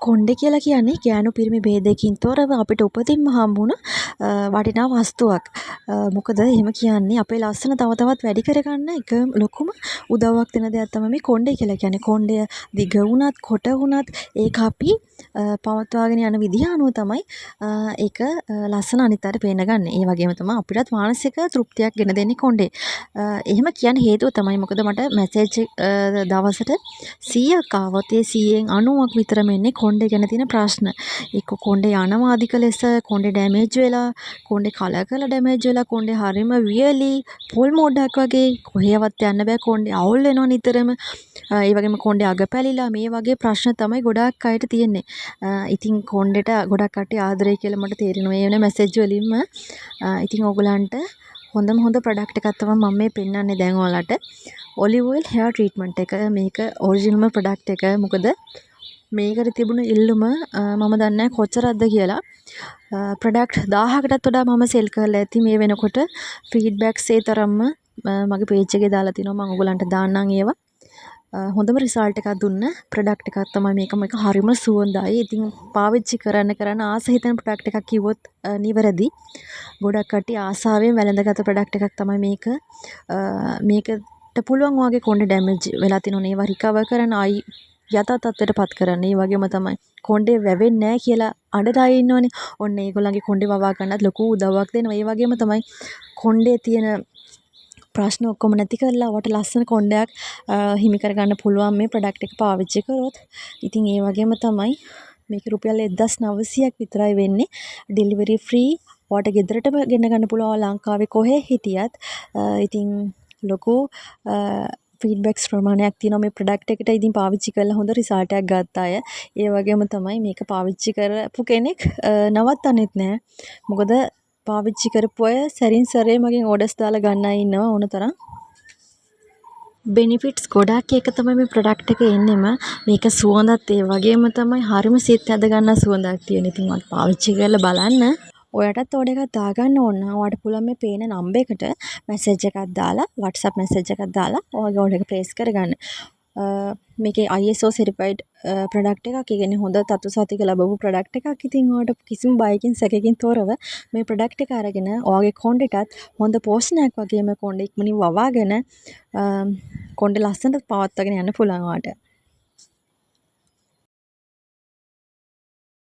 කොණ්ඩේ කියලා කියන්නේ ගෑනු පිරිමි ભેදයකින් තොරව අපිට උපතින්ම හම්බුණ වටිනා වස්තුවක්. මොකද එහෙම කියන්නේ අපේ ලස්සන තව තවත් වැඩි කරගන්න එක ලොකුම උදව්වක් දෙන දෙයක් තමයි මේ කොණ්ඩේ කියලා කියන්නේ. කොණ්ඩය දිග වුණත් කොට වුණත් ඒක අපි පවත්වාගෙන යන විදිහ අනුව තමයි ඒක ලස්සන අනිත් අයට පේන්න ගන්න. ඒ වගේම තමයි අපිටත් මානසික තෘප්තියක් ගෙන දෙන්නේ කොණ්ඩේ. එහෙම කියන්න හේතුව තමයි මොකද මට මැසේජ් දවසට 100ක් ආවොත් ඒ 100න් 90ක් විතරම එන්නේ කොණ්ඩේ ගැන තියෙන ප්‍රශ්න. එක්ක කොණ්ඩේ යනවා අධික ලෙස, කොණ්ඩේ ඩැමේජ් වෙලා, කොණ්ඩේ කලර් කරලා ඩැමේජ් වෙලා, කොණ්ඩේ හරිම වියලි, පොල් මෝඩක් වගේ කොහෙවත් යන්න බෑ, කොණ්ඩේ අවුල් වෙනවා නිතරම. ඒ වගේම කොණ්ඩේ අග පැලිලා මේ වගේ ප්‍රශ්න තමයි ගොඩාක් අයට තියෙන්නේ. ඉතින් කොණ්ඩේට ගොඩක් කට්ටිය ආදරේ කියලා මට තේරෙනවා. ඒ වෙන මැසේජ් වලින්ම. ඉතින් ඕගලන්ට හොඳම හොඳ ප්‍රොඩක්ට් එකක් තමයි මම මේ පෙන්වන්නේ දැන් ඔයාලට. ඔලිව් ඔයිල් හෙයාර් ට්‍රීට්මන්ට් එක. මේක ඔරිජිනල්ම ප්‍රොඩක්ට් එක. මොකද මේකට තිබුණ ඉල්ලුම මම දන්නේ නැහැ කොච්චරක්ද කියලා. ප්‍රොඩක්ට් 1000කටත් වඩා මම සෙල් කරලා ඇති මේ වෙනකොට. ෆීඩ්බැක්ස් ඒ තරම්ම මගේ පේජ් එකේ දාලා තිනවා. මම ඔයගලන්ට දාන්නම් ඒවා. හොඳම රිසල්ට් එකක් දුන්න ප්‍රොඩක්ට් එකක් තමයි මේක. මේක හරිම සුවඳයි. ඉතින් පාවිච්චි කරන්න ආස හිතෙන ප්‍රොඩක්ට් එකක් කිව්වොත් නිවැරදි. ගොඩක් කට්ටිය ආසාවෙන් වැළඳගත් ප්‍රොඩක්ට් එකක් තමයි මේක. මේකට පුළුවන් වගේ කොණ්ඩේ ඩැමේජ් වෙලා තියෙනවා. ඒවා රිකවර් කරන්න ආයි යථා තත්ත්වයට පත් කරන්න. ඒ වගේම තමයි කොණ්ඩේ වැවෙන්නේ නැහැ කියලා අඬන අය ඉන්නවනේ. ඔන්න ඒගොල්ලන්ගේ කොණ්ඩේ වවා ගන්නත් ලොකු උදව්වක් දෙනවා. ඒ වගේම තමයි කොණ්ඩේ තියෙන ප්‍රශ්න ඔක්කොම නැති කරලා ඔයාලට ලස්සන කොණ්ඩයක් හිමි කරගන්න පුළුවන් මේ ප්‍රොඩක්ට් එක පාවිච්චි කරොත්. ඉතින් ඒ වගේම තමයි මේක රුපියල් 1900ක් විතරයි වෙන්නේ. Delivery free. ඔයාලට ගෙදරටම ගෙන ගන්න පුළුවන් ලංකාවේ කොහේ හිටියත්. ඉතින් ලොකු ෆීඩ්බැක්ස් ප්‍රමාණයක් තියෙනවා මේ ප්‍රොඩක්ට් එකට. ඉතින් පාවිච්චි කරලා හොඳ රිසල්ට් එකක් ගත්ත අය. ඒ වගේම තමයි මේක පාවිච්චි කරපු කෙනෙක් නවත්තන්නෙත් නෑ. මොකද පාවිච්චි කරපු අය සැරින් සැරේ මගෙන් ඕඩර්ස් දාලා ගන්න අය ඉන්නවා ඕන තරම්. බෙනිෆිට්ස් ගොඩක් එක තමයි මේ ප්‍රොඩක්ට් එක එන්නෙම. මේක සුවඳත් ඒ වගේම තමයි හරිම සිත් ඇද ගන්න සුවඳක් තියෙන. ඉතින් ඔයාලට පාවිච්චි කරලා බලන්න. ඔයාටත් ඕඩර් එකක් දාගන්න ඕන නම් ඔයාලට පුළුවන් මේ පේන නම්බර් එකට මැසේජ් එකක් දාලා WhatsApp මැසේජ් එකක් දාලා ඔයාගේ ඕඩර් එක ප්ලේස් කරගන්න. මේකේ ISO සර්ටිෆයිඩ් ප්‍රොඩක්ට් එකක්. ඒ කියන්නේ හොඳ තතු සහතික ලැබපු ප්‍රොඩක්ට් එකක්. ඉතින් ඔයාලට කිසිම බයකින් සැකකින් තොරව මේ ප්‍රොඩක්ට් එක අරගෙන ඔයාගේ කොණ්ඩේටත් හොඳ පෝෂණයක් වගේම කොණ්ඩේ ඉක්මනින් වවාගෙන කොණ්ඩේ ලස්සනට පවත්වාගෙන යන්න පුළුවන් ඔයාලට.